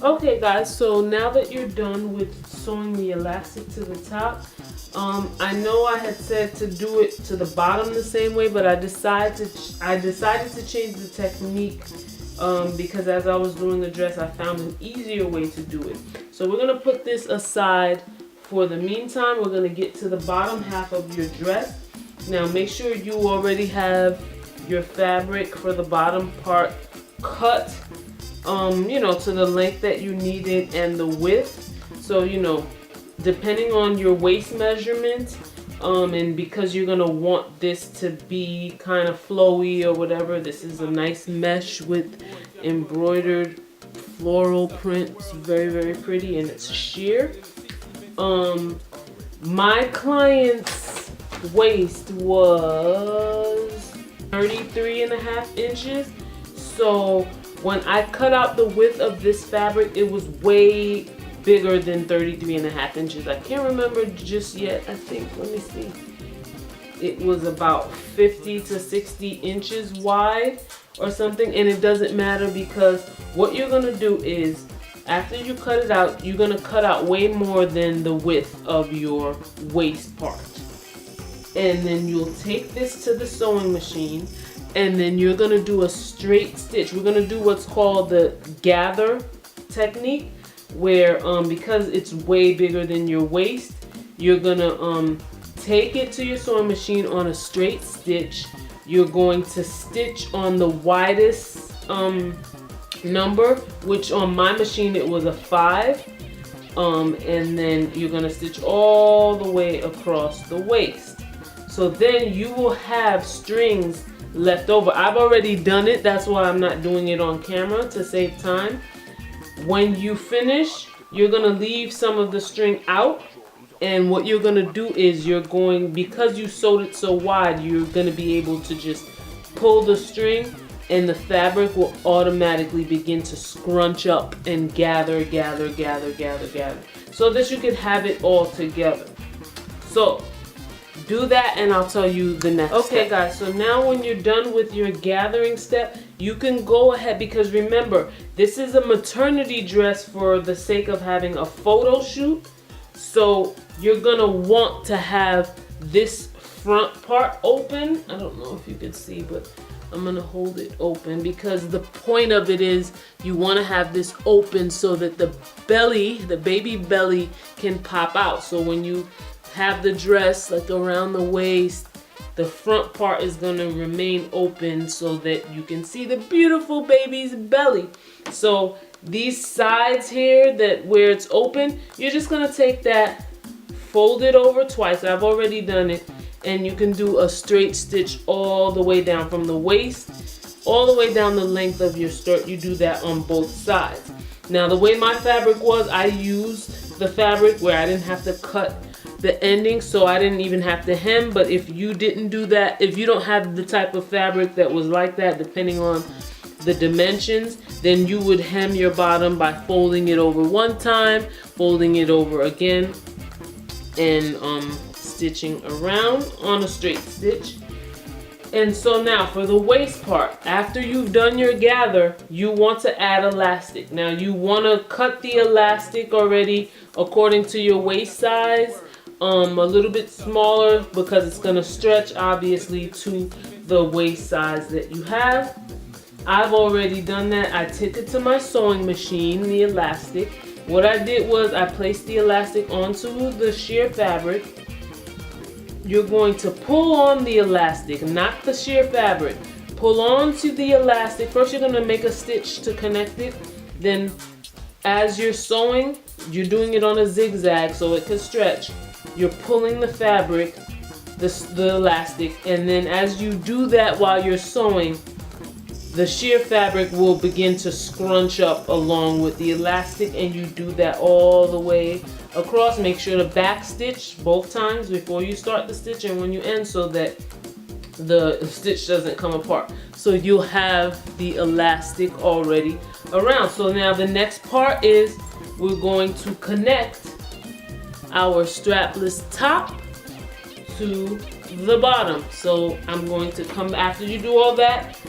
Okay guys, so now that you're done with sewing the elastic to the top, I know I had said to do it to the bottom the same way, but I decided to change the technique because as I was doing the dress, I found an easier way to do it. So we're gonna put this aside for the meantime. We're gonna get to the bottom half of your dress. Now make sure you already have your fabric for the bottom part cut, you know, to the length that you need it and the width. So, you know, depending on your waist measurement, and because you're gonna want this to be kind of flowy or whatever, this is a nice mesh with embroidered floral print. It's very, very pretty, and it's sheer. My client's waist was 33.5 inches. So when I cut out the width of this fabric, it was way bigger than 33.5 inches. I can't remember just yet. I think, let me see. It was about 50 to 60 inches wide or something. And it doesn't matter because what you're gonna do is, after you cut it out, you're gonna cut out way more than the width of your waist part. And then you'll take this to the sewing machine, and then you're gonna do a straight stitch. We're gonna do what's called the gather technique, where because it's way bigger than your waist, you're gonna take it to your sewing machine on a straight stitch. You're going to stitch on the widest number, which on my machine it was a 5, and then you're gonna stitch all the way across the waist. So then you will have strings left over. I've already done it, that's why I'm not doing it on camera to save time. When you finish, you're gonna leave some of the string out, and what you're gonna do is because you sewed it so wide, you're gonna be able to just pull the string, and the fabric will automatically begin to scrunch up and gather, so that you can have it all together. So do that, and I'll tell you the next step. Okay guys, so now when you're done with your gathering step, you can go ahead, because remember, this is a maternity dress for the sake of having a photo shoot. So you're gonna want to have this front part open. I don't know if you can see, but I'm gonna hold it open because the point of it is you wanna have this open so that the belly, the baby belly, can pop out. So when you have the dress like around the waist, the front part is gonna remain open so that you can see the beautiful baby's belly. So these sides here, where it's open, you're just gonna take that, fold it over twice. I've already done it, and you can do a straight stitch all the way down from the waist all the way down the length of your skirt. You do that on both sides. Now the way my fabric was, I used the fabric where I didn't have to cut the ending, so I didn't even have to hem. But if you didn't do that, if you don't have the type of fabric that was like that, depending on the dimensions, then you would hem your bottom by folding it over one time, folding it over again, and stitching around on a straight stitch. And so now for the waist part, after you've done your gather, you want to add elastic. Now you want to cut the elastic already according to your waist size, a little bit smaller because it's going to stretch obviously to the waist size that you have. I've already done that. I took it to my sewing machine, the elastic. What I did was I placed the elastic onto the sheer fabric. You're going to pull on the elastic, not the sheer fabric. Pull onto the elastic. First you're going to make a stitch to connect it. Then as you're sewing, you're doing it on a zigzag so it can stretch. You're pulling the fabric, the elastic, and then as you do that while you're sewing, the sheer fabric will begin to scrunch up along with the elastic, and you do that all the way across. Make sure to back stitch both times before you start the stitch and when you end, so that the stitch doesn't come apart. So you'll have the elastic already around. So now the next part is we're going to connect our strapless top to the bottom. So I'm going to come, after you do all that,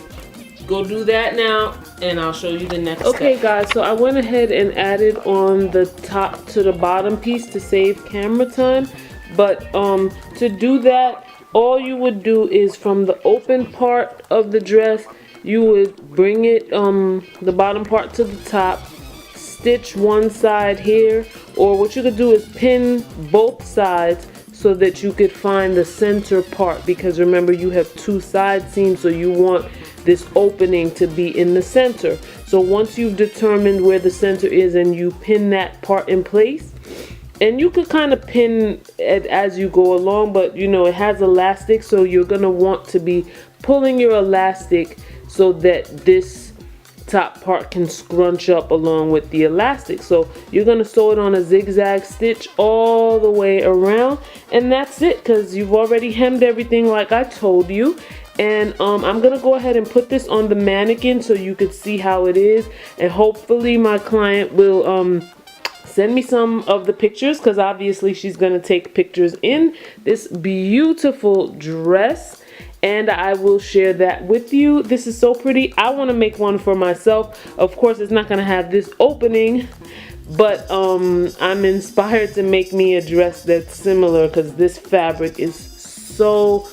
go do that now, and I'll show you the next step. Okay guys, so I went ahead and added on the top to the bottom piece to save camera time. But to do that, all you would do is from the open part of the dress, you would bring it the bottom part to the top, stitch one side here, or what you could do is pin both sides so that you could find the center part, because remember you have two side seams, so you want this opening to be in the center. So once you've determined where the center is and you pin that part in place, and you could kind of pin it as you go along, but you know it has elastic, so you're gonna want to be pulling your elastic so that this top part can scrunch up along with the elastic. So you're gonna sew it on a zigzag stitch all the way around, and that's it, because you've already hemmed everything like I told you. And I'm gonna go ahead and put this on the mannequin so you could see how it is, and hopefully my client will send me some of the pictures, because obviously she's gonna take pictures in this beautiful dress, and I will share that with you. This is so pretty. I want to make one for myself. Of course it's not gonna have this opening, but I'm inspired to make me a dress that's similar, because this fabric is so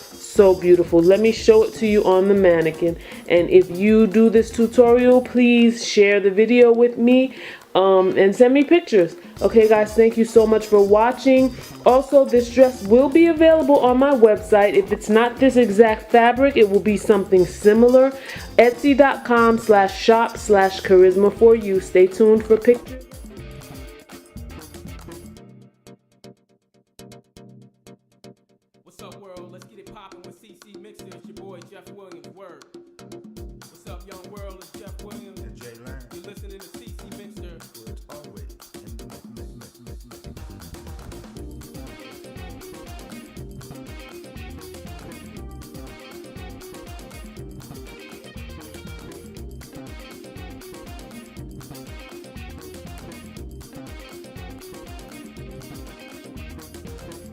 beautiful. Let me show it to you on the mannequin, and if you do this tutorial, please share the video with me and send me pictures. Okay guys, thank you so much for watching. Also, this dress will be available on my website. If it's not this exact fabric, it will be something similar. Etsy.com/shop/Kharyzma for you. Stay tuned for pictures. What's up, world? Let's get it poppin' with CC Mixer. It's your boy Jeff Williams. Word. What's up, young world? It's Jeff Williams. And Jay Lang. You're listening to CC Mixer. It's always in the mix.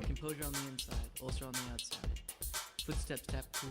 Composure on the inside, ulcer on the outside. Footsteps tap cool.